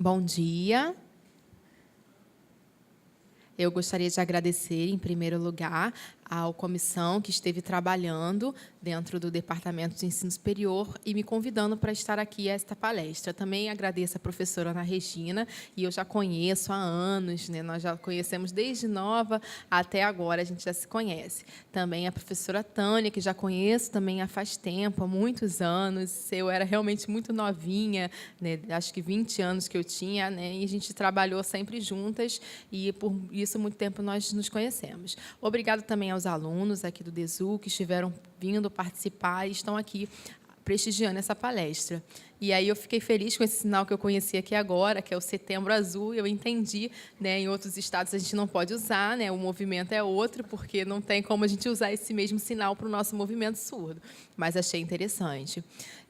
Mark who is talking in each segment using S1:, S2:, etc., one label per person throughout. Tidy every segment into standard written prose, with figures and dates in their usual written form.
S1: Bom dia. Eu gostaria de agradecer, em primeiro lugar, à comissão que esteve trabalhando dentro do Departamento de Ensino Superior e me convidando para estar aqui a esta palestra. Também agradeço à professora Ana Regina, e eu já conheço há anos, né? Nós já conhecemos desde nova até agora, a gente já se conhece. Também a professora Tânia, que já conheço também há faz tempo, há muitos anos. Eu era realmente muito novinha, né? Acho que 20 anos que eu tinha, né? E a gente trabalhou sempre juntas, e por isso muito tempo nós nos conhecemos. Obrigado também aos alunos aqui do DESU que estiveram vindo participar e estão aqui prestigiando essa palestra. E aí eu fiquei feliz com esse sinal que eu conheci aqui agora, que é o Setembro Azul. Eu entendi, né, em outros estados a gente não pode usar, né, o movimento é outro, porque não tem como a gente usar esse mesmo sinal para o nosso movimento surdo. Mas achei interessante.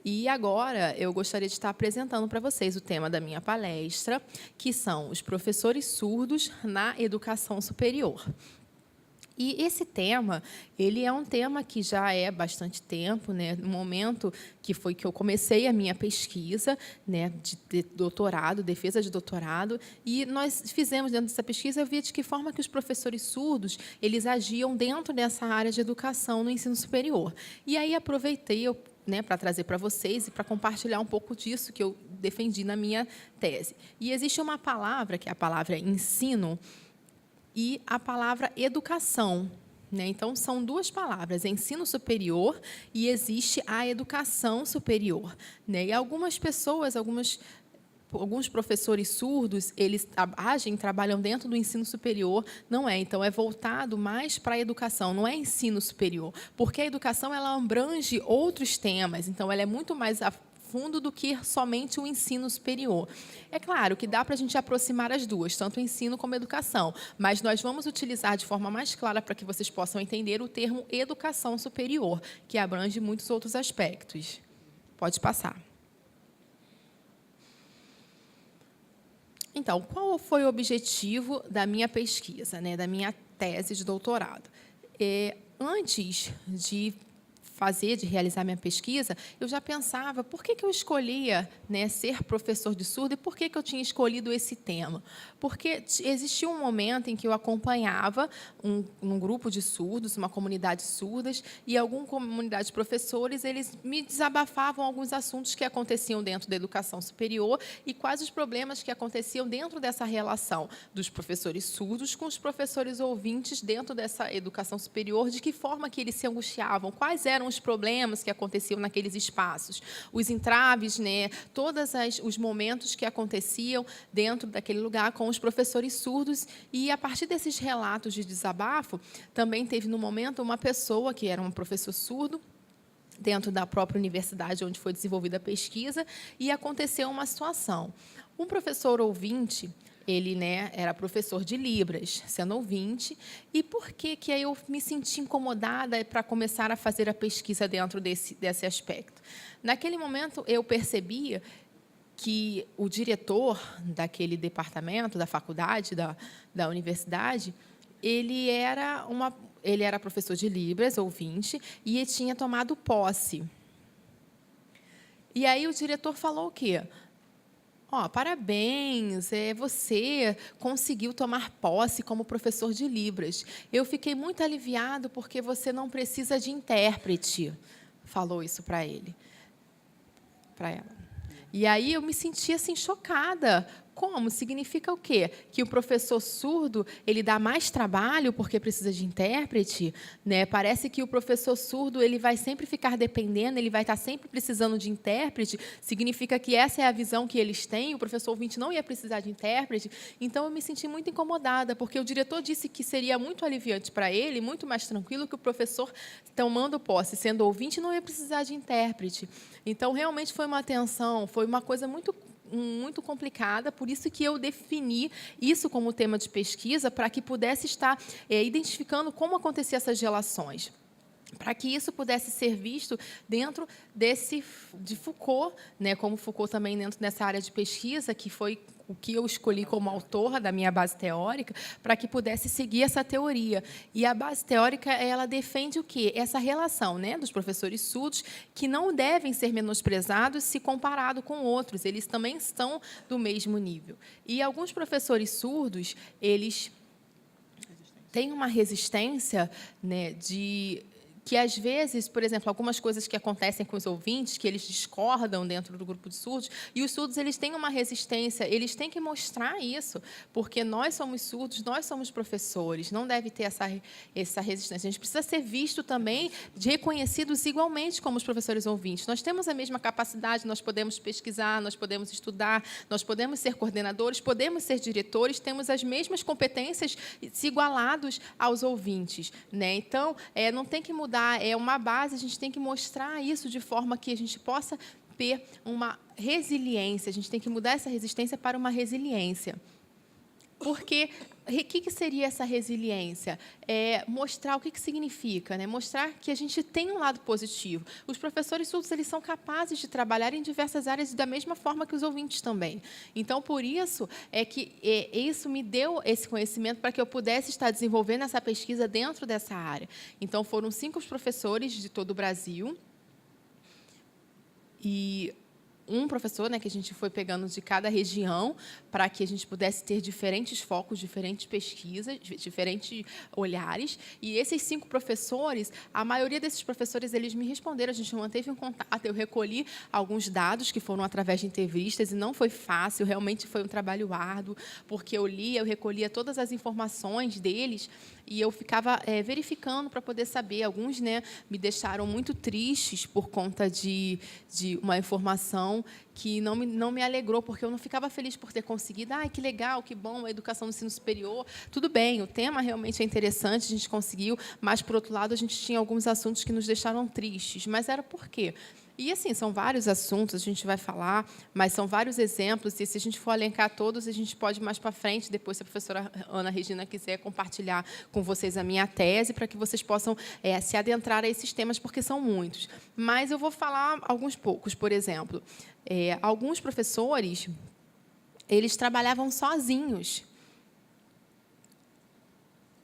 S1: E agora eu gostaria de estar apresentando para vocês o tema da minha palestra, que são os professores surdos na educação superior. E esse tema, ele é um tema que já é bastante tempo, né? No momento que foi que eu comecei a minha pesquisa, né, de doutorado, defesa de doutorado, e nós fizemos dentro dessa pesquisa, eu vi de que forma que os professores surdos, eles agiam dentro dessa área de educação no ensino superior. E aí aproveitei né, para trazer para vocês e para compartilhar um pouco disso que eu defendi na minha tese. E existe uma palavra, que é a palavra ensino, e a palavra educação, né? Então, são duas palavras, ensino superior e existe a educação superior, né? E algumas pessoas, alguns professores surdos, eles trabalham dentro do ensino superior, não é. Então, é voltado mais para a educação, não é ensino superior, porque a educação ela abrange outros temas, então, ela é muito mais fundo do que somente o ensino superior. É claro que dá para a gente aproximar as duas, tanto o ensino como a educação, mas nós vamos utilizar de forma mais clara para que vocês possam entender o termo educação superior, que abrange muitos outros aspectos. Pode passar. Então, qual foi o objetivo da minha pesquisa, né, da minha tese de doutorado? Antes de realizar minha pesquisa, eu já pensava por que eu escolhia, né, ser professor de surdo e por que eu tinha escolhido esse tema. Porque existia um momento em que eu acompanhava um grupo de surdos, uma comunidade de surdas, e alguma comunidade de professores, eles me desabafavam alguns assuntos que aconteciam dentro da educação superior e quais os problemas que aconteciam dentro dessa relação dos professores surdos com os professores ouvintes dentro dessa educação superior, de que forma que eles se angustiavam, quais eram os problemas que aconteciam naqueles espaços, os entraves, né, todos os momentos que aconteciam dentro daquele lugar com os professores surdos. E, a partir desses relatos de desabafo, também teve, no momento, uma pessoa que era um professor surdo, dentro da própria universidade onde foi desenvolvida a pesquisa, e aconteceu uma situação. Um professor ouvinte, ele, né, era professor de Libras, sendo ouvinte, e por que aí eu me senti incomodada para começar a fazer a pesquisa dentro desse aspecto? Naquele momento, eu percebia que o diretor daquele departamento, da faculdade, da universidade, ele era professor de Libras, ouvinte, e ele tinha tomado posse. E aí o diretor falou o quê? Parabéns, você conseguiu tomar posse como professor de Libras. Eu fiquei muito aliviado porque você não precisa de intérprete. Falou isso para ela. E aí eu me senti assim chocada. Como? Significa o quê? Que o professor surdo ele dá mais trabalho porque precisa de intérprete, né? Parece que o professor surdo ele vai sempre ficar dependendo, ele vai estar sempre precisando de intérprete. Significa que essa é a visão que eles têm. O professor ouvinte não ia precisar de intérprete. Então eu me senti muito incomodada porque o diretor disse que seria muito aliviante para ele, muito mais tranquilo que o professor tomando posse, sendo ouvinte, não ia precisar de intérprete. Então realmente foi uma tensão, foi uma coisa muito complicada, por isso que eu defini isso como tema de pesquisa, para que pudesse estar identificando como aconteciam essas relações, para que isso pudesse ser visto dentro de Foucault, né, como Foucault também dentro dessa área de pesquisa, que foi o que eu escolhi como autora da minha base teórica, para que pudesse seguir essa teoria. E a base teórica, ela defende o quê? Essa relação, né, dos professores surdos, que não devem ser menosprezados se comparado com outros. Eles também estão do mesmo nível. E alguns professores surdos, eles têm uma resistência, né, que, às vezes, por exemplo, algumas coisas que acontecem com os ouvintes, que eles discordam dentro do grupo de surdos, e os surdos eles têm uma resistência, eles têm que mostrar isso, porque nós somos surdos, nós somos professores, não deve ter essa resistência. A gente precisa ser visto também, reconhecidos igualmente como os professores ouvintes. Nós temos a mesma capacidade, nós podemos pesquisar, nós podemos estudar, nós podemos ser coordenadores, podemos ser diretores, temos as mesmas competências, se igualados aos ouvintes, né? Então, não tem que mudar, é uma base, a gente tem que mostrar isso de forma que a gente possa ter uma resiliência, a gente tem que mudar essa resistência para uma resiliência. Porque o que seria essa resiliência? Mostrar o que significa, né? Mostrar que a gente tem um lado positivo. Os professores surdos eles são capazes de trabalhar em diversas áreas da mesma forma que os ouvintes também. Então, por isso, isso me deu esse conhecimento para que eu pudesse estar desenvolvendo essa pesquisa dentro dessa área. Então, foram 5 professores de todo o Brasil e um professor, né, que a gente foi pegando de cada região para que a gente pudesse ter diferentes focos, diferentes pesquisas, diferentes olhares. E esses 5 professores, a maioria desses professores, eles me responderam, a gente manteve um contato, eu recolhi alguns dados que foram através de entrevistas e não foi fácil, realmente foi um trabalho árduo, porque eu recolhia todas as informações deles e eu ficava verificando para poder saber. Alguns, né, me deixaram muito tristes por conta de uma informação que não me alegrou, porque eu não ficava feliz por ter conseguido. Que legal, que bom, a educação no ensino superior. Tudo bem, o tema realmente é interessante, a gente conseguiu, mas, por outro lado, a gente tinha alguns assuntos que nos deixaram tristes. Mas era por quê? E, assim, são vários assuntos, a gente vai falar, mas são vários exemplos, e se a gente for elencar todos, a gente pode, mais para frente, depois, se a professora Ana Regina quiser compartilhar com vocês a minha tese, para que vocês possam se adentrar a esses temas, porque são muitos. Mas eu vou falar alguns poucos. Por exemplo, alguns professores, eles trabalhavam sozinhos.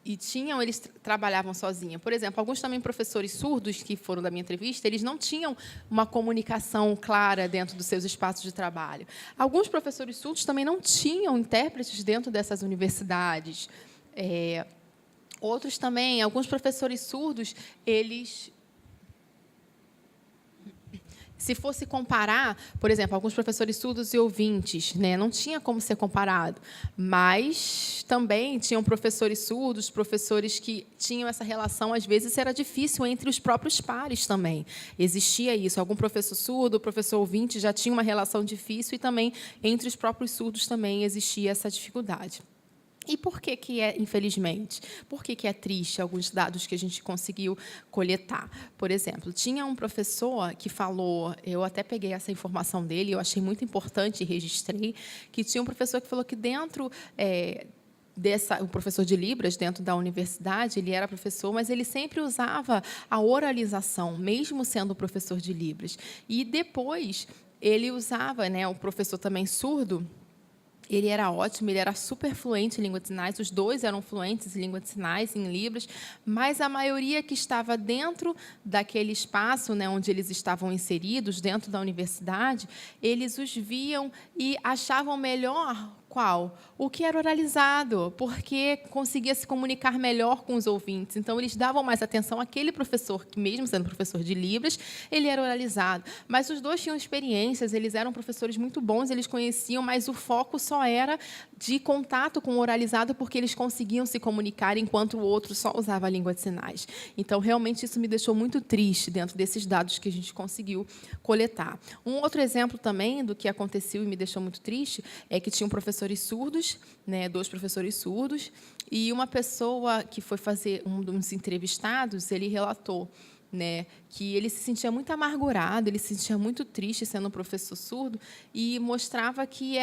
S1: Eles trabalhavam sozinhos. Por exemplo, alguns também professores surdos que foram da minha entrevista, eles não tinham uma comunicação clara dentro dos seus espaços de trabalho. Alguns professores surdos também não tinham intérpretes dentro dessas universidades. Outros também, alguns professores surdos, eles... Se fosse comparar, por exemplo, alguns professores surdos e ouvintes, né, não tinha como ser comparado, mas também tinham professores surdos, professores que tinham essa relação, às vezes era difícil entre os próprios pares também. Existia isso, algum professor surdo, professor ouvinte já tinha uma relação difícil e também entre os próprios surdos também existia essa dificuldade. E por que infelizmente? Por que é triste alguns dados que a gente conseguiu coletar? Por exemplo, tinha um professor que falou, eu até peguei essa informação dele, eu achei muito importante e registrei, que tinha um professor que falou que dentro... o professor de Libras, dentro da universidade, ele era professor, mas ele sempre usava a oralização, mesmo sendo professor de Libras. E depois ele usava, né, o professor também surdo, ele era ótimo, ele era super fluente em língua de sinais, os dois eram fluentes em língua de sinais, em Libras, mas a maioria que estava dentro daquele espaço, né, onde eles estavam inseridos, dentro da universidade, eles os viam e achavam melhor qual? O que era oralizado, porque conseguia se comunicar melhor com os ouvintes. Então, eles davam mais atenção àquele professor, que, mesmo sendo professor de Libras, ele era oralizado. Mas os dois tinham experiências, eles eram professores muito bons, eles conheciam, mas o foco só era de contato com o oralizado, porque eles conseguiam se comunicar, enquanto o outro só usava a língua de sinais. Então, realmente, isso me deixou muito triste dentro desses dados que a gente conseguiu coletar. Um outro exemplo também do que aconteceu e me deixou muito triste é que tinha um professores surdos, né, 2 professores surdos, e uma pessoa que foi fazer um dos entrevistados, ele relatou né, que ele se sentia muito amargurado, ele se sentia muito triste sendo um professor surdo, e mostrava que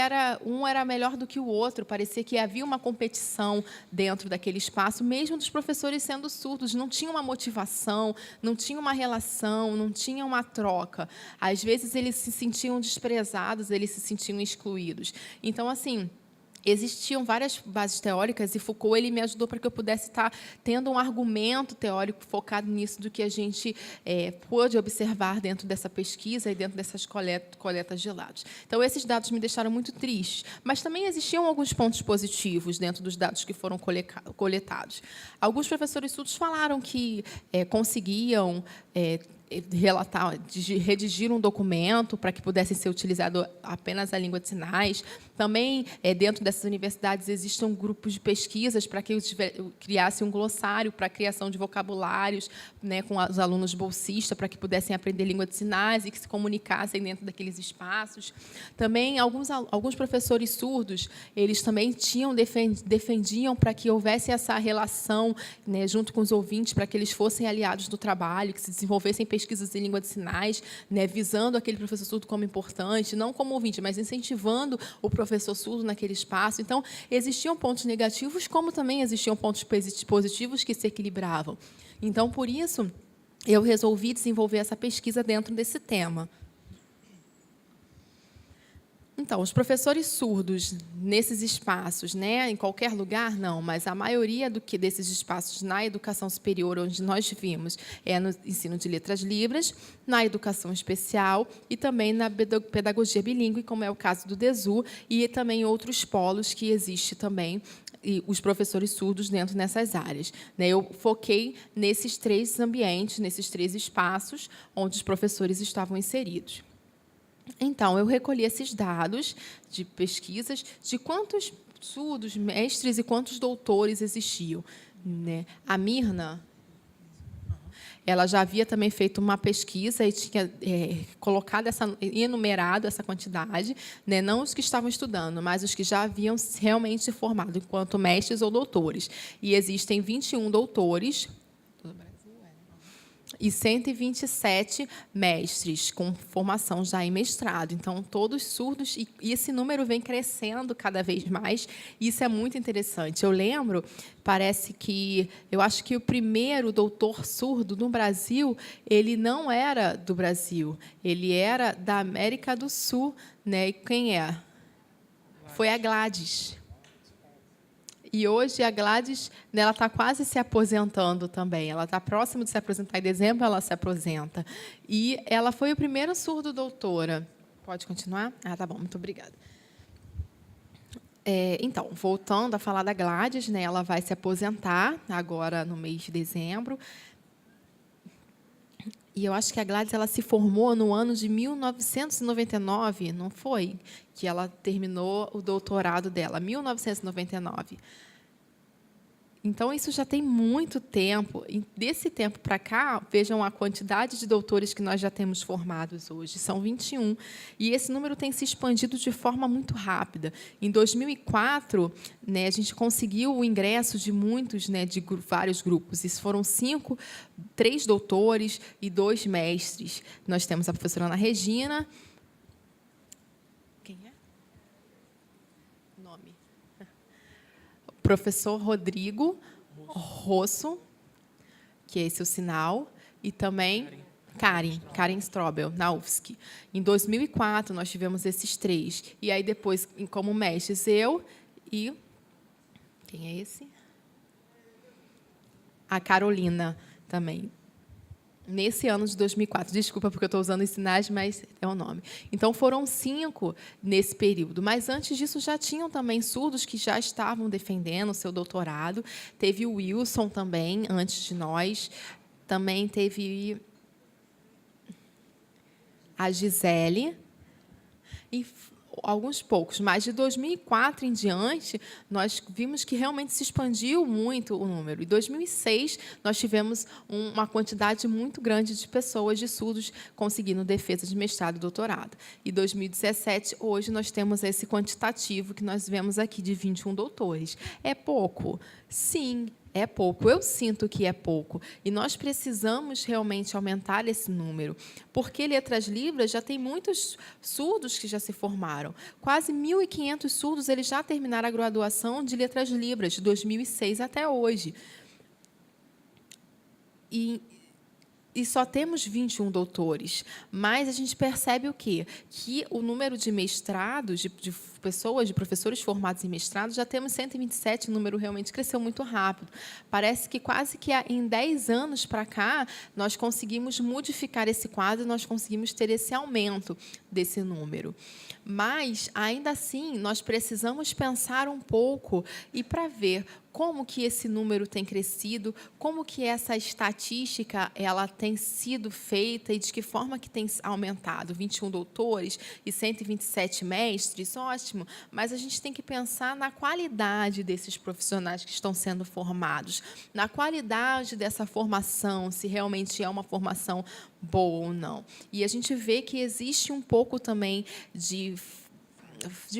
S1: um era melhor do que o outro, parecia que havia uma competição dentro daquele espaço, mesmo dos professores sendo surdos, não tinha uma motivação, não tinha uma relação, não tinha uma troca. Às vezes, eles se sentiam desprezados, eles se sentiam excluídos. Então, assim, existiam várias bases teóricas, e Foucault ele me ajudou para que eu pudesse estar tendo um argumento teórico focado nisso, do que a gente pôde observar dentro dessa pesquisa e dentro dessas coletas de dados. Então, esses dados me deixaram muito tristes, mas também existiam alguns pontos positivos dentro dos dados que foram coletados. Alguns professores surdos falaram que conseguiam redigir um documento para que pudesse ser utilizado apenas a língua de sinais. Também, dentro dessas universidades, existem grupos de pesquisas para que criasse um glossário para a criação de vocabulários, né, com os alunos bolsistas, para que pudessem aprender língua de sinais e que se comunicassem dentro daqueles espaços. Também, alguns professores surdos, eles também defendiam para que houvesse essa relação, né, junto com os ouvintes, para que eles fossem aliados do trabalho, que se desenvolvessem pesquisas em língua de sinais, né, visando aquele professor surdo como importante, não como ouvinte, mas incentivando o professor surdo naquele espaço. Então, existiam pontos negativos, como também existiam pontos positivos que se equilibravam. Então, por isso, eu resolvi desenvolver essa pesquisa dentro desse tema. Então, os professores surdos nesses espaços, né, em qualquer lugar, não, mas a maioria desses espaços na educação superior, onde nós vimos, é no ensino de letras libras, na educação especial e também na pedagogia bilíngue, como é o caso do DESU, e também outros polos que existem também, e os professores surdos dentro dessas áreas. Eu foquei nesses 3 ambientes, nesses 3 espaços, onde os professores estavam inseridos. Então, eu recolhi esses dados de pesquisas de quantos surdos, mestres e quantos doutores existiam, né? A Mirna, ela já havia também feito uma pesquisa e tinha colocado enumerado essa quantidade, né? Não os que estavam estudando, mas os que já haviam realmente se formado enquanto mestres ou doutores. E existem 21 doutores e 127 mestres com formação já em mestrado. Então, todos surdos, e esse número vem crescendo cada vez mais, e isso é muito interessante. Eu lembro, eu acho que o primeiro doutor surdo no Brasil, ele não era do Brasil, ele era da América do Sul, né? E quem é? Foi a Gladys. E hoje a Gladys, ela está quase se aposentando também. Ela está próxima de se aposentar. Em dezembro ela se aposenta. E ela foi a primeira surdo-doutora. Pode continuar? Ah, tá bom. Muito obrigada. Então, voltando a falar da Gladys, né, ela vai se aposentar agora no mês de dezembro. E eu acho que a Gladys ela se formou no ano de 1999, não foi? Que ela terminou o doutorado dela, 1999. Então, isso já tem muito tempo. E desse tempo para cá, vejam a quantidade de doutores que nós já temos formados hoje. São 21. E esse número tem se expandido de forma muito rápida. Em 2004, né, a gente conseguiu o ingresso de muitos, né, de vários grupos. Isso foram 3 doutores e 2 mestres. Nós temos a professora Ana Regina. Quem é? Nome. Professor Rodrigo Rosso, que é esse o sinal, e também Karen Strobel, na UFSC. Em 2004, nós tivemos esses 3. E aí, depois, como mestres, eu e... Quem é esse? A Carolina, também. Nesse ano de 2004. Desculpa, porque eu estou usando os sinais, mas é o nome. Então, foram 5 nesse período. Mas, antes disso, já tinham também surdos que já estavam defendendo o seu doutorado. Teve o Wilson também, antes de nós. Também teve a Gisele. E alguns poucos, mas de 2004 em diante, nós vimos que realmente se expandiu muito o número. Em 2006, nós tivemos uma quantidade muito grande de pessoas, de surdos, conseguindo defesa de mestrado e doutorado. Em 2017, hoje, nós temos esse quantitativo que nós vemos aqui, de 21 doutores. É pouco? Sim, É pouco, eu sinto que é pouco. E nós precisamos realmente aumentar esse número, porque letras livres já tem muitos surdos que já se formaram. Quase 1.500 surdos eles já terminaram a graduação de letras libras, de 2006 até hoje. E só temos 21 doutores, mas a gente percebe o quê? Que o número de mestrados, de pessoas, de professores formados em mestrado, já temos 127, o número realmente cresceu muito rápido. Parece que quase que em 10 anos para cá, nós conseguimos modificar esse quadro, nós conseguimos ter esse aumento desse número. Mas, ainda assim, nós precisamos pensar um pouco e para ver como que esse número tem crescido, como que essa estatística ela tem sido feita e de que forma que tem aumentado. 21 doutores e 127 mestres, ótimo, mas a gente tem que pensar na qualidade desses profissionais que estão sendo formados, na qualidade dessa formação, se realmente é uma formação boa ou não. E a gente vê que existe um pouco também de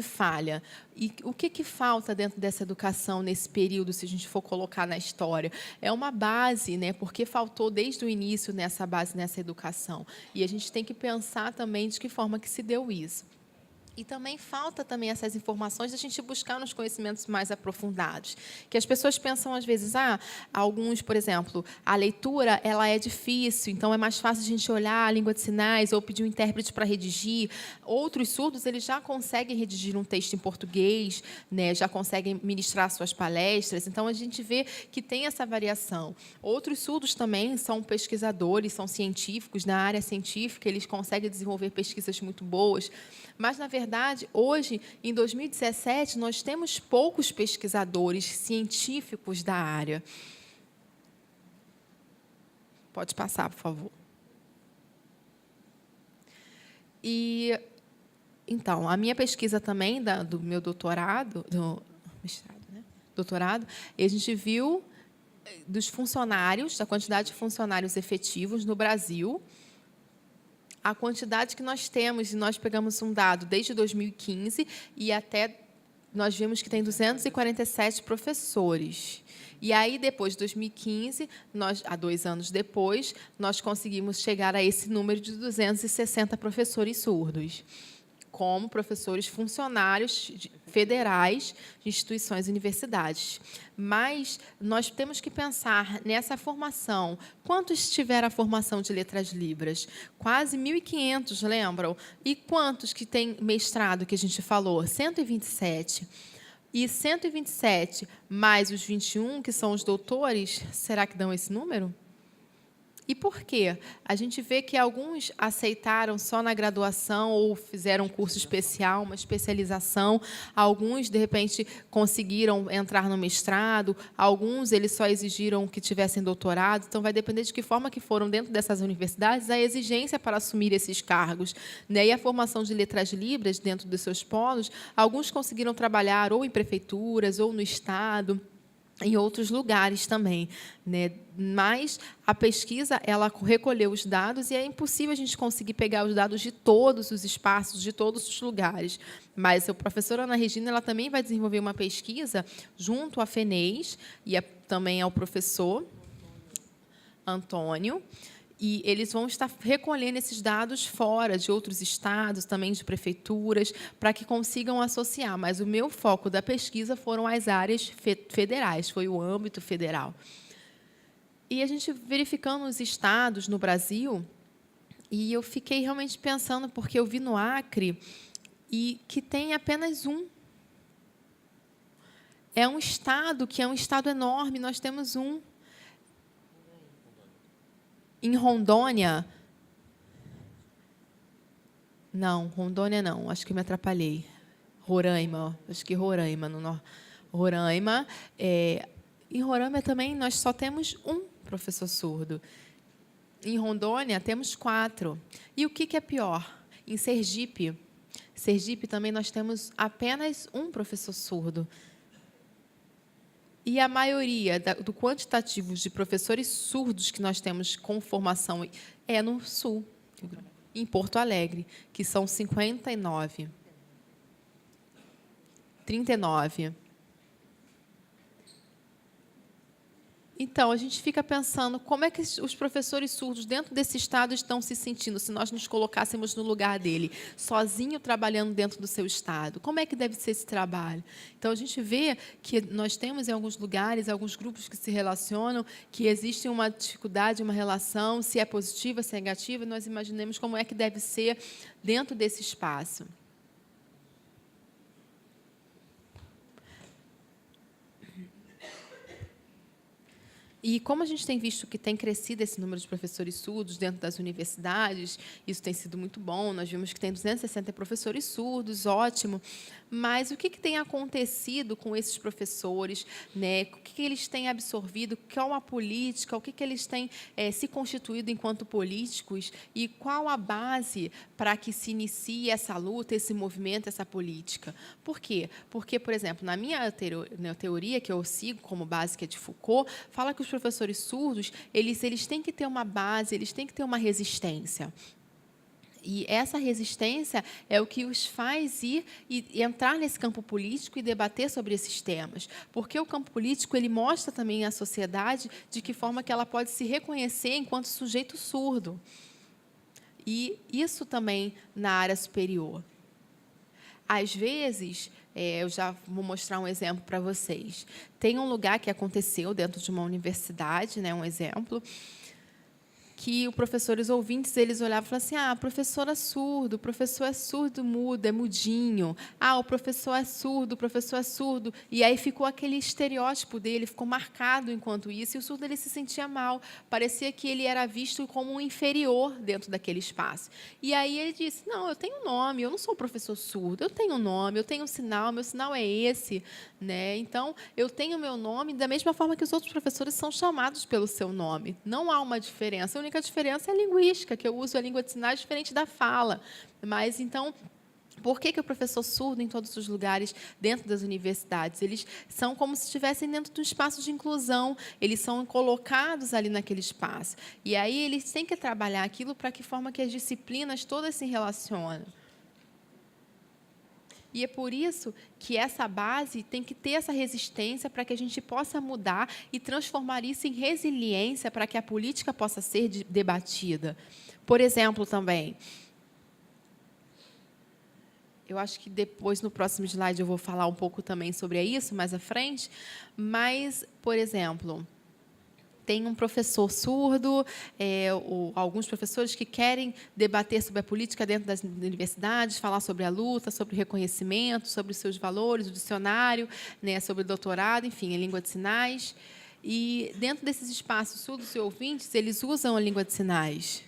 S1: falha. E o que falta dentro dessa educação nesse período, se a gente for colocar na história? É uma base, né? Porque faltou desde o início nessa base, nessa educação. E a gente tem que pensar também de que forma que se deu isso. E também falta também essas informações da gente buscar nos conhecimentos mais aprofundados. Que as pessoas pensam, às vezes, alguns, por exemplo, a leitura ela é difícil, então é mais fácil a gente olhar a língua de sinais ou pedir um intérprete para redigir. Outros surdos eles já conseguem redigir um texto em português, né, já conseguem ministrar suas palestras. Então, a gente vê que tem essa variação. Outros surdos também são pesquisadores, são científicos, na área científica, eles conseguem desenvolver pesquisas muito boas. Mas, na verdade, hoje, em 2017, nós temos poucos pesquisadores científicos da área. Pode passar, por favor. E, então, a minha pesquisa também, do meu doutorado, doutorado, a gente viu dos funcionários, da quantidade de funcionários efetivos no Brasil, a quantidade que nós temos, e nós pegamos um dado desde 2015 e até nós vimos que tem 247 professores. E aí, depois de 2015, há 2 anos depois, nós conseguimos chegar a esse número de 260 professores surdos, como professores funcionários federais de instituições e universidades. Mas nós temos que pensar nessa formação. Quantos tiveram a formação de letras libras? Quase 1.500, lembram? E quantos que têm mestrado, que a gente falou? 127. E 127 mais os 21, que são os doutores, será que dão esse número? E por quê? A gente vê que alguns aceitaram só na graduação ou fizeram um curso especial, uma especialização. Alguns, de repente, conseguiram entrar no mestrado. Alguns, eles só exigiram que tivessem doutorado. Então, vai depender de que forma que foram, dentro dessas universidades, a exigência para assumir esses cargos. E a formação de letras libras, dentro dos seus polos, alguns conseguiram trabalhar ou em prefeituras, ou no Estado, em outros lugares também, né? Mas a pesquisa ela recolheu os dados e é impossível a gente conseguir pegar os dados de todos os espaços, de todos os lugares. Mas a professora Ana Regina ela também vai desenvolver uma pesquisa junto à FENES e também ao professor Antônio. E eles vão estar recolhendo esses dados fora de outros estados, também de prefeituras, para que consigam associar. Mas o meu foco da pesquisa foram as áreas federais, foi o âmbito federal. E a gente verificando os estados no Brasil, e eu fiquei realmente pensando, porque eu vi no Acre, e que tem apenas um. É um estado que é um estado enorme, nós temos um. Em Rondônia... Não, Rondônia não, acho que me atrapalhei. Roraima, acho que Roraima. Roraima. Em Roraima também nós só temos um professor surdo. Em Rondônia temos 4. E o que é pior? Em Sergipe também nós temos apenas um professor surdo. E a maioria do quantitativo de professores surdos que nós temos com formação é no Sul, em Porto Alegre, que são 59. 39. Então, a gente fica pensando como é que os professores surdos dentro desse estado estão se sentindo, se nós nos colocássemos no lugar dele, sozinho trabalhando dentro do seu estado. Como é que deve ser esse trabalho? Então, a gente vê que nós temos em alguns lugares, alguns grupos que se relacionam, que existe uma dificuldade, uma relação, se é positiva, se é negativa, nós imaginemos como é que deve ser dentro desse espaço. E como a gente tem visto que tem crescido esse número de professores surdos dentro das universidades, isso tem sido muito bom, nós vimos que tem 260 professores surdos, ótimo, mas o que tem acontecido com esses professores, né? O que eles têm absorvido, qual a política, o que eles têm se constituído enquanto políticos e qual a base para que se inicie essa luta, esse movimento, essa política. Por quê? Porque, por exemplo, na minha teoria, que eu sigo como base, que é de Foucault, fala que os professores surdos, eles têm que ter uma base, eles têm que ter uma resistência. E essa resistência é o que os faz ir e entrar nesse campo político e debater sobre esses temas. Porque o campo político ele mostra também à sociedade de que forma que ela pode se reconhecer enquanto sujeito surdo. E isso também na área superior. Às vezes, eu já vou mostrar um exemplo para vocês. Tem um lugar que aconteceu dentro de uma universidade, né, um exemplo, que os professores ouvintes eles olhavam e falavam assim: ah, professor é surdo, o professor é surdo mudo, é mudinho. Ah, o professor é surdo, o professor é surdo. E aí ficou aquele estereótipo dele, ficou marcado enquanto isso, e o surdo ele se sentia mal. Parecia que ele era visto como um inferior dentro daquele espaço. E aí ele disse: não, eu tenho nome, eu não sou professor surdo, eu tenho nome, eu tenho um sinal, meu sinal é esse. Né? Então, eu tenho meu nome da mesma forma que os outros professores são chamados pelo seu nome. Não há uma diferença. A única diferença é a linguística, que eu uso a língua de sinais diferente da fala. Mas, então, por que o professor surdo, em todos os lugares, dentro das universidades, eles são como se estivessem dentro de um espaço de inclusão, eles são colocados ali naquele espaço. E aí eles têm que trabalhar aquilo para que forma que as disciplinas todas se relacionam. E é por isso que essa base tem que ter essa resistência para que a gente possa mudar e transformar isso em resiliência para que a política possa ser debatida. Por exemplo, também, eu acho que depois, no próximo slide, eu vou falar um pouco também sobre isso, mais à frente, mas, por exemplo, tem um professor surdo, alguns professores que querem debater sobre a política dentro das universidades, falar sobre a luta, sobre o reconhecimento, sobre os seus valores, o dicionário, né, sobre o doutorado, enfim, a língua de sinais. E, dentro desses espaços surdos e ouvintes, eles usam a língua de sinais.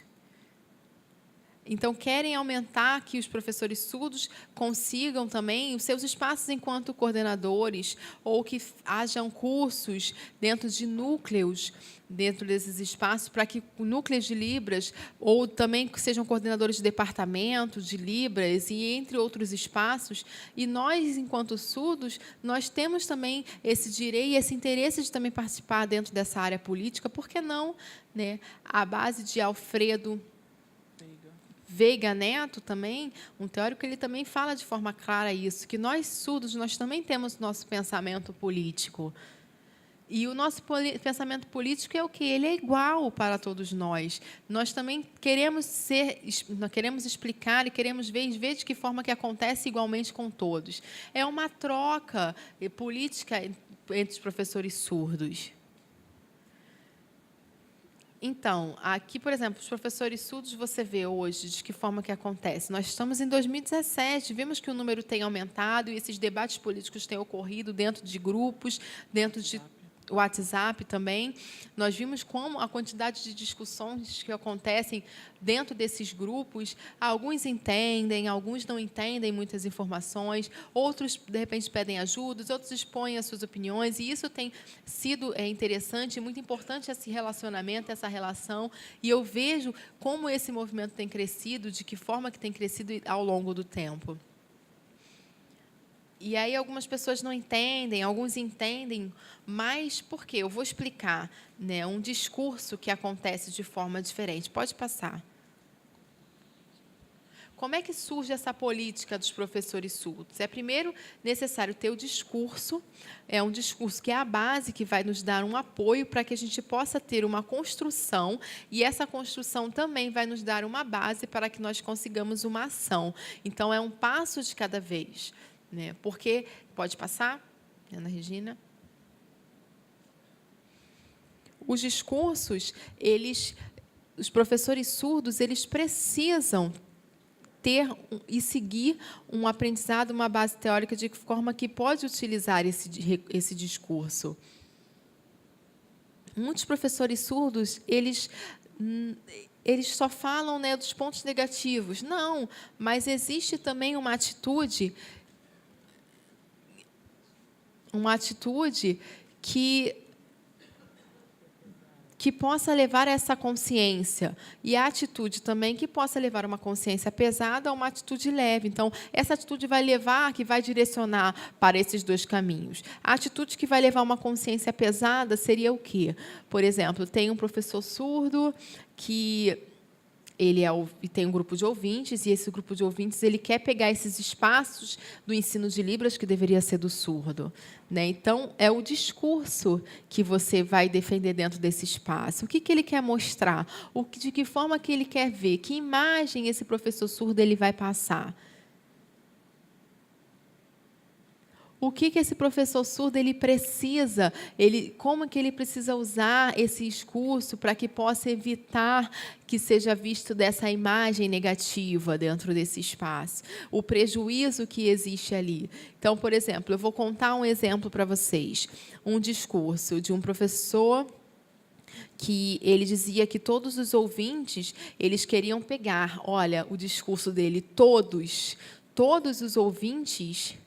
S1: Então, querem aumentar que os professores surdos consigam também os seus espaços enquanto coordenadores, ou que hajam cursos dentro de núcleos, dentro desses espaços, para que núcleos de Libras, ou também que sejam coordenadores de departamento de Libras, e entre outros espaços. E nós, enquanto surdos, nós temos também esse direito e esse interesse de também participar dentro dessa área política, por que não? Né? A base de Alfredo Veiga Neto, também, um teórico, ele também fala de forma clara isso, que nós, surdos, nós também temos nosso pensamento político. E o nosso pensamento político é o quê? Ele é igual para todos nós. Nós também queremos explicar e queremos ver de que forma que acontece igualmente com todos. É uma troca política entre os professores surdos. Então, aqui, por exemplo, os professores surdos, você vê hoje de que forma que acontece. Nós estamos em 2017, vimos que o número tem aumentado e esses debates políticos têm ocorrido dentro de grupos, dentro de WhatsApp também. Nós vimos como a quantidade de discussões que acontecem dentro desses grupos, alguns entendem, alguns não entendem muitas informações, outros, de repente, pedem ajuda, outros expõem as suas opiniões, e isso tem sido interessante, muito importante esse relacionamento, essa relação, e eu vejo como esse movimento tem crescido, de que forma que tem crescido ao longo do tempo. E aí algumas pessoas não entendem, alguns entendem, mas por quê? Eu vou explicar, né, um discurso que acontece de forma diferente. Pode passar. Como é que surge essa política dos professores surdos? É primeiro necessário ter o discurso, é um discurso que é a base que vai nos dar um apoio para que a gente possa ter uma construção, e essa construção também vai nos dar uma base para que nós consigamos uma ação. Então, é um passo de cada vez, né? Porque, pode passar, Ana Regina? Os discursos, os professores surdos, eles precisam ter e seguir um aprendizado, uma base teórica de forma que pode utilizar esse discurso. Muitos professores surdos, eles só falam, né, dos pontos negativos. Não, mas existe também uma atitude que possa levar a essa consciência, e a atitude também que possa levar uma consciência pesada a uma atitude leve. Então, essa atitude vai levar, que vai direcionar para esses dois caminhos. A atitude que vai levar uma consciência pesada seria o quê? Por exemplo, tem um professor surdo que tem um grupo de ouvintes, e esse grupo de ouvintes ele quer pegar esses espaços do ensino de Libras que deveria ser do surdo, né? Então, é o discurso que você vai defender dentro desse espaço. O que ele quer mostrar? De que forma que ele quer ver? Que imagem esse professor surdo ele vai passar? O que esse professor surdo ele precisa? Como que ele precisa usar esse discurso para que possa evitar que seja visto dessa imagem negativa dentro desse espaço? O prejuízo que existe ali. Então, por exemplo, eu vou contar um exemplo para vocês. Um discurso de um professor que ele dizia que todos os ouvintes eles queriam pegar. Olha, o discurso dele, todos os ouvintes.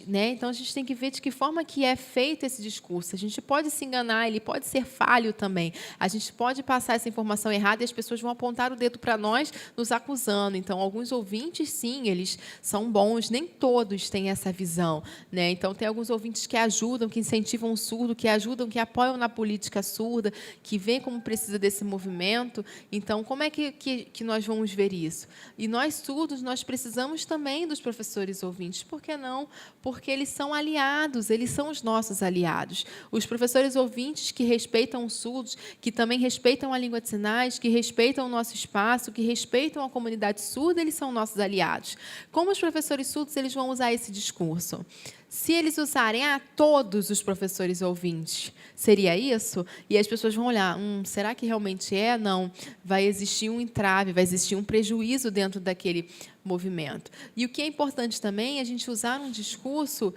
S1: Né? Então, a gente tem que ver de que forma que é feito esse discurso. A gente pode se enganar, ele pode ser falho também. A gente pode passar essa informação errada e as pessoas vão apontar o dedo para nós, nos acusando. Então, alguns ouvintes, sim, eles são bons, nem todos têm essa visão, né? Então, tem alguns ouvintes que ajudam, que incentivam o surdo, que ajudam, que apoiam na política surda, que veem como precisa desse movimento. Então, como é que nós vamos ver isso? E nós, surdos, nós precisamos também dos professores ouvintes. Por que não? Porque eles são aliados, eles são os nossos aliados. Os professores ouvintes que respeitam os surdos, que também respeitam a língua de sinais, que respeitam o nosso espaço, que respeitam a comunidade surda, eles são nossos aliados. Como os professores surdos eles vão usar esse discurso? Se eles usarem todos os professores ouvintes, seria isso? E as pessoas vão olhar, será que realmente é? Não. Vai existir um entrave, vai existir um prejuízo dentro daquele movimento. E o que é importante também é a gente usar um discurso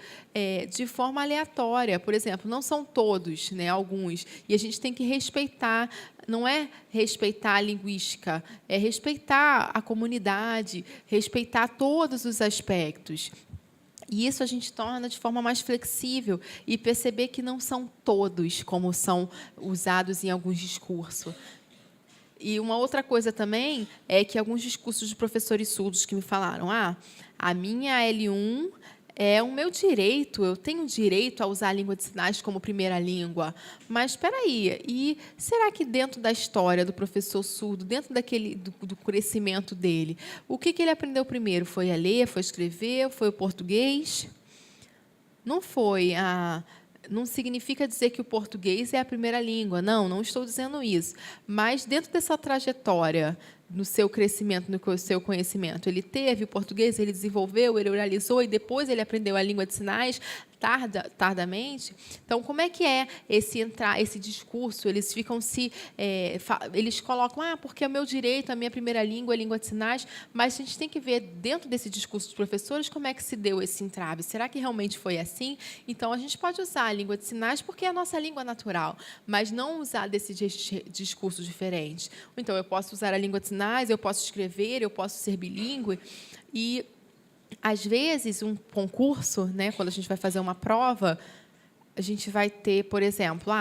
S1: de forma aleatória. Por exemplo, não são todos, né, alguns. E a gente tem que respeitar. Não é respeitar a linguística, é respeitar a comunidade, respeitar todos os aspectos. E isso a gente torna de forma mais flexível e perceber que não são todos como são usados em alguns discursos. E uma outra coisa também é que alguns discursos de professores surdos que me falaram, a minha L1 é o meu direito, eu tenho direito a usar a língua de sinais como primeira língua. Mas, espera aí, e será que dentro da história do professor surdo, dentro do crescimento dele, o que ele aprendeu primeiro? Foi a ler, foi a escrever, foi o português? Não foi. Não significa dizer que o português é a primeira língua. Não estou dizendo isso. Mas, dentro dessa trajetória, no seu crescimento, no seu conhecimento, ele teve o português, ele desenvolveu, ele oralizou, e depois ele aprendeu a língua de sinais tardamente. Então, como é que é esse discurso? Eles ficam eles colocam, porque é o meu direito, a minha primeira língua é a língua de sinais, mas a gente tem que ver, dentro desse discurso dos professores, como é que se deu esse entrave. Será que realmente foi assim? Então, a gente pode usar a língua de sinais porque é a nossa língua natural, mas não usar desse discurso diferente. Então, eu posso usar a língua de sinais, eu posso escrever, eu posso ser bilíngue, às vezes, um concurso, né, quando a gente vai fazer uma prova, a gente vai ter, por exemplo,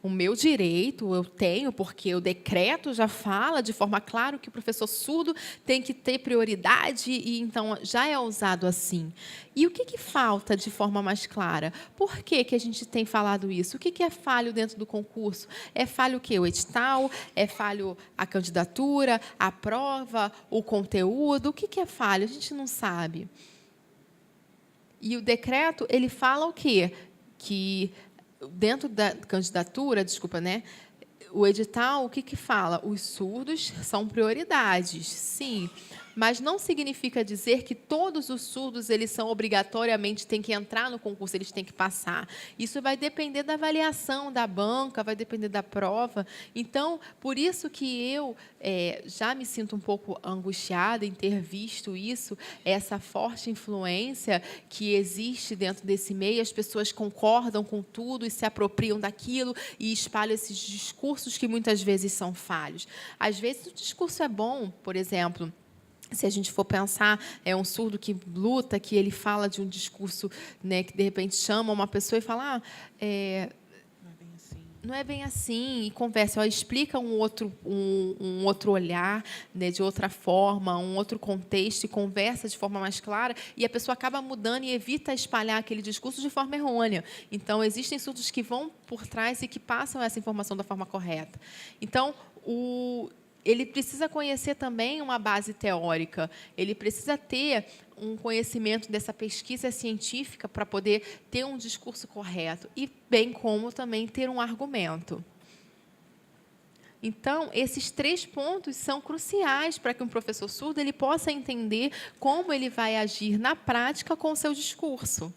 S1: o meu direito eu tenho, porque o decreto já fala de forma clara que o professor surdo tem que ter prioridade, e então já é usado assim. E o que falta de forma mais clara? Por que a gente tem falado isso? O que é falho dentro do concurso? É falho o quê? O edital? É falho a candidatura, a prova, o conteúdo? O que é falho? A gente não sabe. E o decreto, ele fala o quê? Que dentro da candidatura, desculpa, né? O edital, o que fala? Os surdos são prioridades, sim, mas não significa dizer que todos os surdos eles são obrigatoriamente têm que entrar no concurso, eles têm que passar. Isso vai depender da avaliação da banca, vai depender da prova. Então, por isso que eu já me sinto um pouco angustiada em ter visto isso, essa forte influência que existe dentro desse meio. As pessoas concordam com tudo e se apropriam daquilo e espalham esses discursos que muitas vezes são falhos. Às vezes o discurso é bom, por exemplo, se a gente for pensar, é um surdo que luta, que ele fala de um discurso, né, que de repente chama uma pessoa e fala, não é bem assim, e conversa, explica um outro olhar, né, de outra forma, um outro contexto, e conversa de forma mais clara, e a pessoa acaba mudando e evita espalhar aquele discurso de forma errônea. Então, existem surdos que vão por trás e que passam essa informação da forma correta. Então, ele precisa conhecer também uma base teórica, ele precisa ter um conhecimento dessa pesquisa científica para poder ter um discurso correto, e bem como também ter um argumento. Então, esses 3 pontos são cruciais para que um professor surdo ele possa entender como ele vai agir na prática com o seu discurso.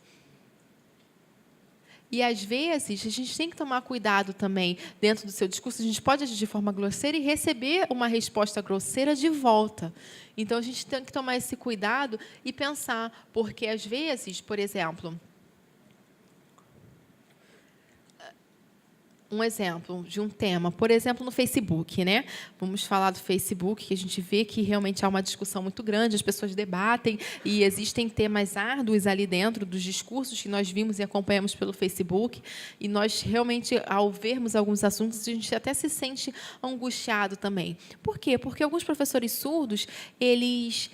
S1: E, às vezes, a gente tem que tomar cuidado também dentro do seu discurso. A gente pode agir de forma grosseira e receber uma resposta grosseira de volta. Então, a gente tem que tomar esse cuidado e pensar, porque, às vezes, por exemplo, um exemplo de um tema, por exemplo, no Facebook, né? Vamos falar do Facebook, que a gente vê que realmente há uma discussão muito grande, as pessoas debatem e existem temas árduos ali dentro dos discursos que nós vimos e acompanhamos pelo Facebook, e nós realmente, ao vermos alguns assuntos, a gente até se sente angustiado também. Por quê? Porque alguns professores surdos, eles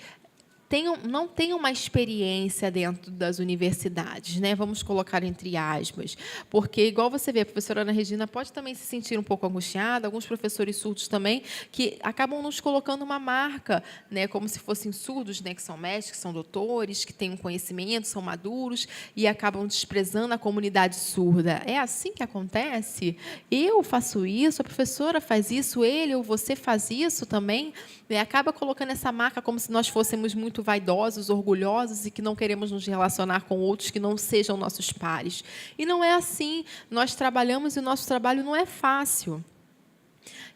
S1: não têm uma experiência dentro das universidades, né? Vamos colocar entre aspas, porque, igual você vê, a professora Ana Regina pode também se sentir um pouco angustiada, alguns professores surdos também, que acabam nos colocando uma marca, né? Como se fossem surdos, né? Que são mestres, que são doutores, que têm um conhecimento, são maduros, e acabam desprezando a comunidade surda. É assim que acontece? Eu faço isso, a professora faz isso, ele ou você faz isso também? Acaba colocando essa marca como se nós fôssemos muito vaidosos, orgulhosos e que não queremos nos relacionar com outros que não sejam nossos pares. E não é assim. Nós trabalhamos e o nosso trabalho não é fácil.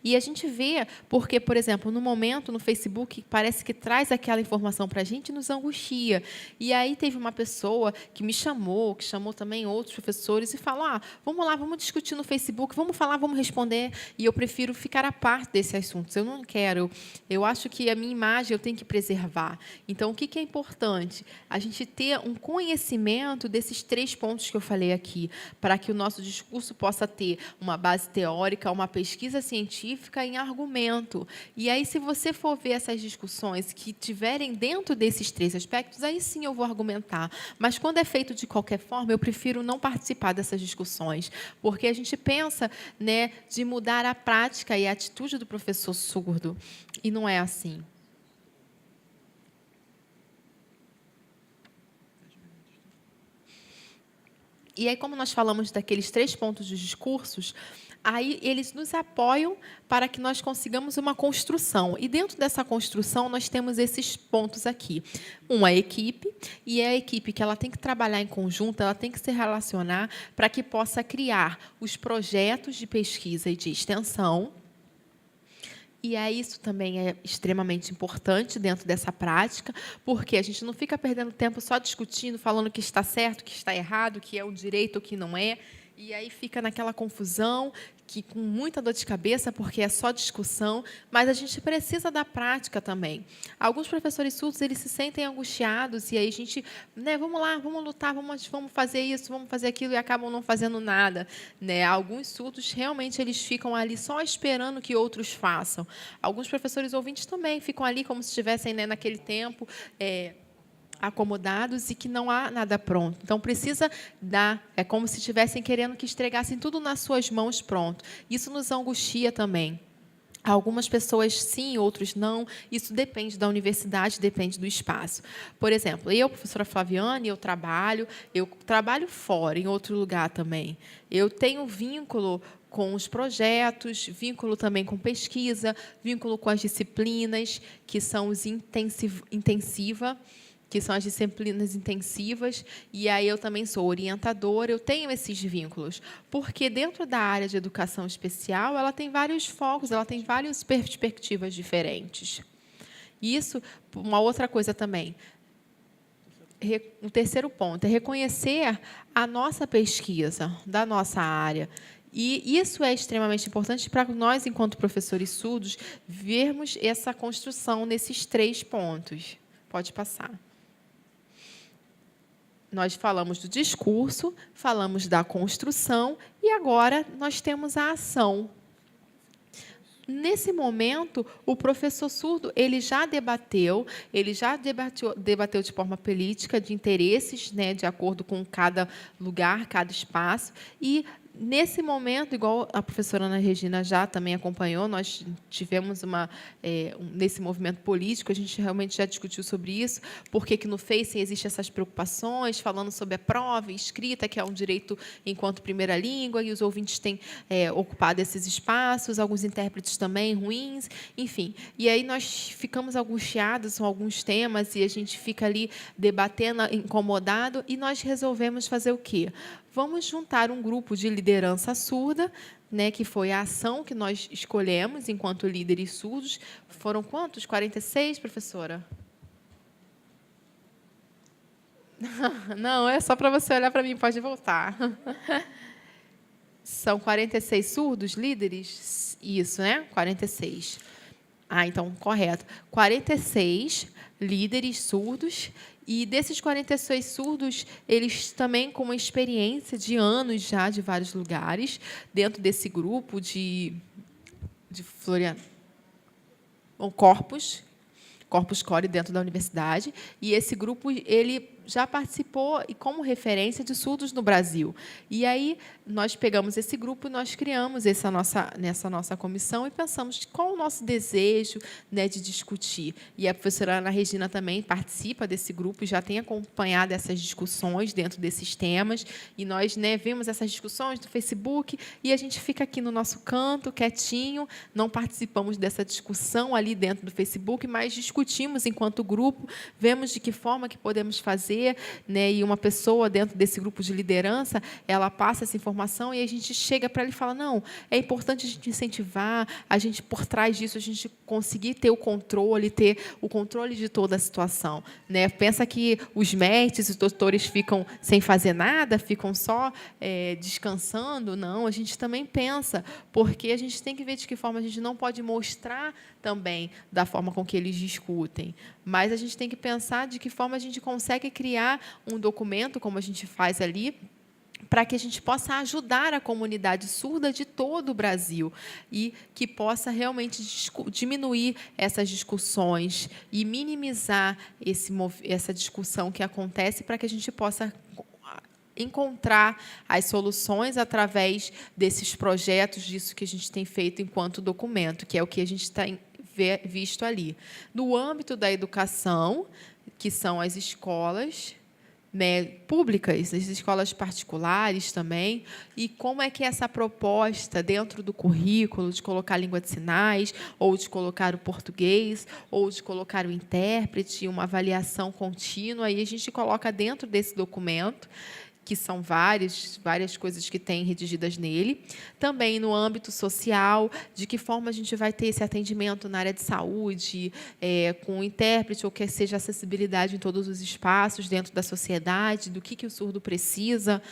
S1: E a gente vê, porque, por exemplo, no momento, no Facebook, parece que traz aquela informação para a gente e nos angustia. E aí teve uma pessoa que me chamou, que chamou também outros professores, e falou, vamos lá, vamos discutir no Facebook, vamos falar, vamos responder. E eu prefiro ficar à parte desse assunto. Eu não quero. Eu acho que a minha imagem eu tenho que preservar. Então, o que é importante? A gente ter um conhecimento desses 3 pontos que eu falei aqui, para que o nosso discurso possa ter uma base teórica, uma pesquisa científica em argumento. E aí, se você for ver essas discussões que tiverem dentro desses 3 aspectos, aí sim eu vou argumentar. Mas, quando é feito de qualquer forma, eu prefiro não participar dessas discussões, porque a gente pensa, né, de mudar a prática e a atitude do professor surdo, e não é assim. E aí, como nós falamos daqueles 3 pontos dos discursos, aí eles nos apoiam para que nós consigamos uma construção. E, dentro dessa construção, nós temos esses pontos aqui. A equipe, e a equipe que ela tem que trabalhar em conjunto, ela tem que se relacionar para que possa criar os projetos de pesquisa e de extensão. E isso também é extremamente importante dentro dessa prática, porque a gente não fica perdendo tempo só discutindo, falando que está certo, que está errado, que é o direito ou que não é. E aí fica naquela confusão, que com muita dor de cabeça, porque é só discussão, mas a gente precisa da prática também. Alguns professores surdos, eles se sentem angustiados, e aí a gente, né, vamos lá, vamos lutar, vamos fazer isso, vamos fazer aquilo, e acabam não fazendo nada. Né? Alguns surdos, realmente, eles ficam ali só esperando que outros façam. Alguns professores ouvintes também ficam ali como se estivessem, né, naquele tempo, acomodados e que não há nada pronto. Então, precisa dar, é como se estivessem querendo que estregassem tudo nas suas mãos pronto. Isso nos angustia também. Algumas pessoas sim, outros não. Isso depende da universidade, depende do espaço. Por exemplo, eu, professora Flaviane, eu trabalho fora, em outro lugar também. Eu tenho vínculo com os projetos, vínculo também com pesquisa, vínculo com as disciplinas, que são os intensiva, que são as disciplinas intensivas, e aí eu também sou orientadora, eu tenho esses vínculos, porque dentro da área de educação especial, ela tem vários focos, ela tem várias perspectivas diferentes. Isso, uma outra coisa também, o terceiro ponto é reconhecer a nossa pesquisa, da nossa área. E isso é extremamente importante para nós, enquanto professores surdos, vermos essa construção nesses 3 pontos. Pode passar. Nós falamos do discurso, falamos da construção, e agora nós temos a ação. Nesse momento, o professor surdo ele já debateu de forma política, de interesses, né, de acordo com cada lugar, cada espaço, e nesse momento, igual a professora Ana Regina já também acompanhou, nós tivemos nesse movimento político, a gente realmente já discutiu sobre isso, porque que no Face existem essas preocupações, falando sobre a prova escrita, que é um direito enquanto primeira língua, e os ouvintes têm ocupado esses espaços, alguns intérpretes também ruins, enfim. E aí nós ficamos angustiados com alguns temas, e a gente fica ali debatendo, incomodado, e nós resolvemos fazer o quê? Vamos juntar um grupo de liderança surda, né, que foi a ação que nós escolhemos enquanto líderes surdos. Foram quantos? 46, professora? Não, é só para você olhar para mim, pode voltar. São 46 surdos líderes? Isso, né? 46. Então, correto. 46 líderes surdos. E desses 46 surdos, eles também com uma experiência de anos já, de vários lugares, dentro desse grupo de Florianópolis, Corpus Core, dentro da universidade. E esse grupo ele já participou e como referência de surdos no Brasil. E aí nós pegamos esse grupo e nós criamos nessa nossa comissão e pensamos qual o nosso desejo, né, de discutir. E a professora Ana Regina também participa desse grupo e já tem acompanhado essas discussões dentro desses temas. E nós, né, vemos essas discussões no Facebook e a gente fica aqui no nosso canto, quietinho, não participamos dessa discussão ali dentro do Facebook, mas discutimos enquanto grupo, vemos de que forma que podemos fazer, né, e uma pessoa dentro desse grupo de liderança, ela passa essa informação e a gente chega para ele e fala, não, é importante a gente incentivar, a gente, por trás disso, a gente conseguir ter o controle de toda a situação. Né? Pensa que os mestres, os doutores ficam sem fazer nada, ficam só descansando? Não, a gente também pensa, porque a gente tem que ver de que forma a gente não pode mostrar também da forma com que eles discutem, mas a gente tem que pensar de que forma a gente consegue criar um documento, como a gente faz ali, para que a gente possa ajudar a comunidade surda de todo o Brasil e que possa realmente diminuir essas discussões e minimizar essa discussão que acontece para que a gente possa encontrar as soluções através desses projetos, disso que a gente tem feito enquanto documento, que é o que a gente está visto ali. No âmbito da educação, que são as escolas, né, públicas, as escolas particulares também, e como é que essa proposta dentro do currículo de colocar a língua de sinais, ou de colocar o português, ou de colocar o intérprete, uma avaliação contínua, e a gente coloca dentro desse documento, que são várias coisas que tem redigidas nele. Também no âmbito social, de que forma a gente vai ter esse atendimento na área de saúde, com intérprete, ou que seja acessibilidade em todos os espaços dentro da sociedade, do que o surdo precisa.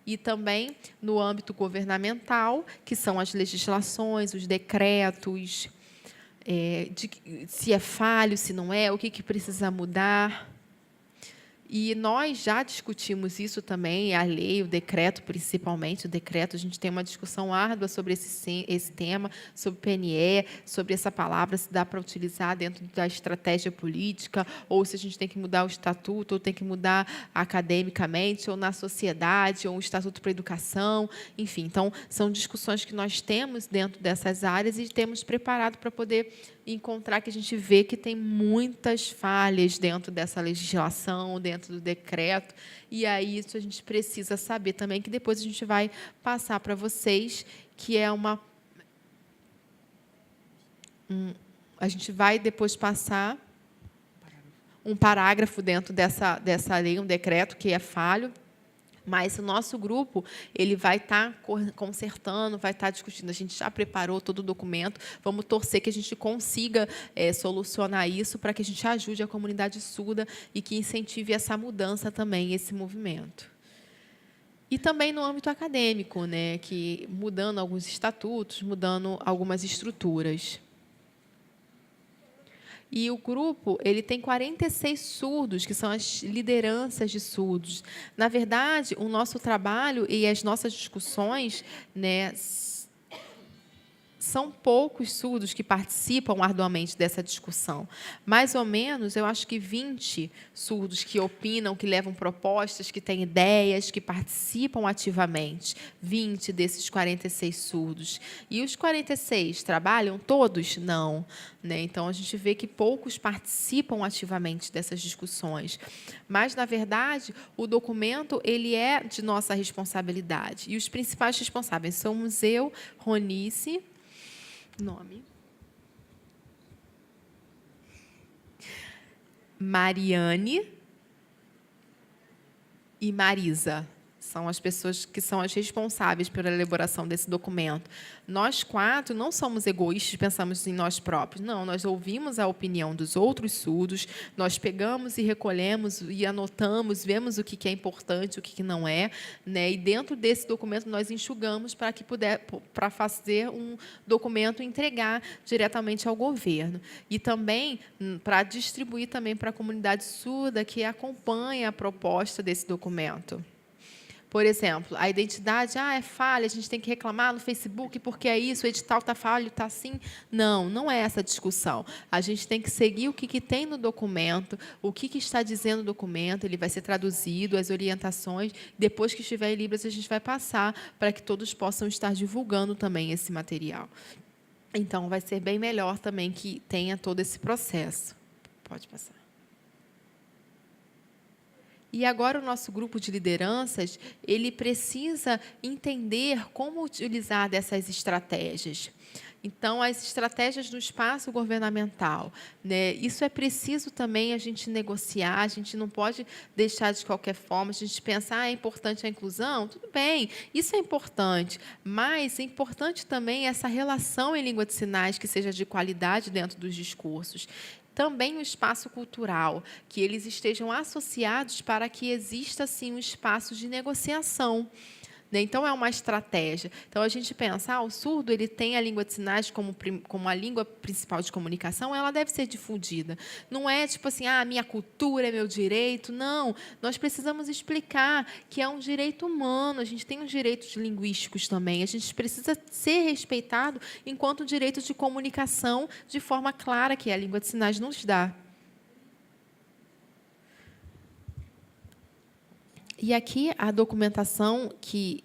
S1: E também no âmbito governamental, que são as legislações, os decretos, se é falho, se não é, o que precisa mudar. E nós já discutimos isso também, a lei, o decreto, principalmente, o decreto, a gente tem uma discussão árdua sobre esse tema, sobre o PNE, sobre essa palavra, se dá para utilizar dentro da estratégia política, ou se a gente tem que mudar o estatuto, ou tem que mudar academicamente, ou na sociedade, ou o estatuto para a educação, enfim. Então, são discussões que nós temos dentro dessas áreas e temos preparado para poder encontrar, que a gente vê que tem muitas falhas dentro dessa legislação, dentro do decreto, e aí isso a gente precisa saber também, que depois a gente vai passar para vocês, que é a gente vai depois passar um parágrafo dentro dessa lei, um decreto que é falho, mas o nosso grupo ele vai estar consertando, vai estar discutindo. A gente já preparou todo o documento. Vamos torcer que a gente consiga solucionar isso para que a gente ajude a comunidade surda e que incentive essa mudança também, esse movimento. E também no âmbito acadêmico, né, que mudando alguns estatutos, mudando algumas estruturas. E o grupo ele tem 46 surdos, que são as lideranças de surdos. Na verdade, o nosso trabalho e as nossas discussões, né, são poucos surdos que participam arduamente dessa discussão. Mais ou menos, eu acho que 20 surdos que opinam, que levam propostas, que têm ideias, que participam ativamente. 20 desses 46 surdos. E os 46 trabalham todos? Não. Né? Então, a gente vê que poucos participam ativamente dessas discussões. Mas, na verdade, o documento ele é de nossa responsabilidade. E os principais responsáveis somos eu, Ronice, nome, Mariane e Marisa. São as pessoas que são as responsáveis pela elaboração desse documento. Nós 4 não somos egoístas, pensamos em nós próprios. Não, nós ouvimos a opinião dos outros surdos, nós pegamos e recolhemos e anotamos, vemos o que é importante, o que não é, né? E dentro desse documento nós enxugamos para fazer um documento e entregar diretamente ao governo. E também para distribuir também para a comunidade surda que acompanha a proposta desse documento. Por exemplo, a identidade é falha, a gente tem que reclamar no Facebook porque é isso, o edital está falho, está assim. Não, não é essa a discussão. A gente tem que seguir o que tem no documento, o que está dizendo o documento, ele vai ser traduzido, as orientações. Depois que estiver em Libras, a gente vai passar para que todos possam estar divulgando também esse material. Então, vai ser bem melhor também que tenha todo esse processo. Pode passar. E agora o nosso grupo de lideranças, ele precisa entender como utilizar dessas estratégias. Então, as estratégias do espaço governamental, né? Isso é preciso também a gente negociar, a gente não pode deixar de qualquer forma, a gente pensa, é importante a inclusão, tudo bem, isso é importante, mas é importante também essa relação em língua de sinais que seja de qualidade dentro dos discursos. Também o espaço cultural, que eles estejam associados para que exista, sim, um espaço de negociação. Então, é uma estratégia. Então, a gente pensa, o surdo ele tem a língua de sinais como a língua principal de comunicação, ela deve ser difundida. Não é tipo assim, minha cultura é meu direito. Não, nós precisamos explicar que é um direito humano, a gente tem os direitos linguísticos também, a gente precisa ser respeitado enquanto direito de comunicação de forma clara, que a língua de sinais nos dá. E aqui a documentação que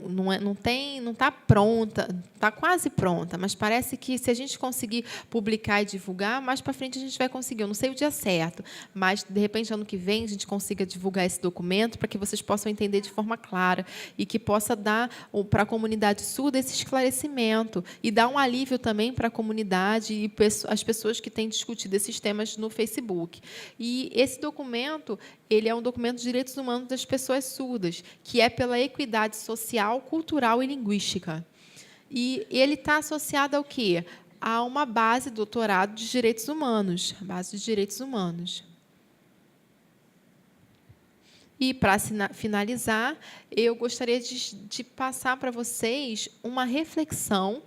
S1: não está pronta, está quase pronta, mas parece que, se a gente conseguir publicar e divulgar, mais para frente a gente vai conseguir. Eu não sei o dia certo, mas, de repente, ano que vem, a gente consiga divulgar esse documento para que vocês possam entender de forma clara e que possa dar para a comunidade surda esse esclarecimento e dar um alívio também para a comunidade e as pessoas que têm discutido esses temas no Facebook. E esse documento, ele é um documento de direitos humanos das pessoas surdas, que é pela equidade social, cultural e linguística. E ele está associado ao quê? A uma base doutorado de direitos humanos, a base de direitos humanos. E, para finalizar, eu gostaria de passar para vocês uma reflexão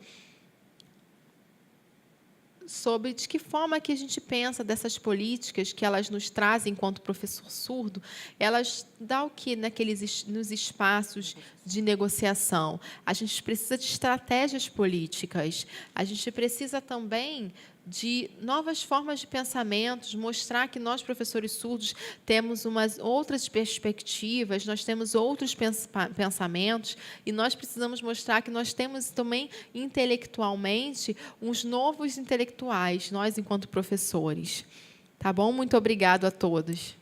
S1: sobre de que forma que a gente pensa dessas políticas que elas nos trazem enquanto professor surdo, elas dão o que nos espaços de negociação? A gente precisa de estratégias políticas, a gente precisa também de novas formas de pensamentos, mostrar que nós, professores surdos, temos umas outras perspectivas, nós temos outros pensamentos, e nós precisamos mostrar que nós temos também, intelectualmente, uns novos intelectuais, nós, enquanto professores. Tá bom? Muito obrigado a todos.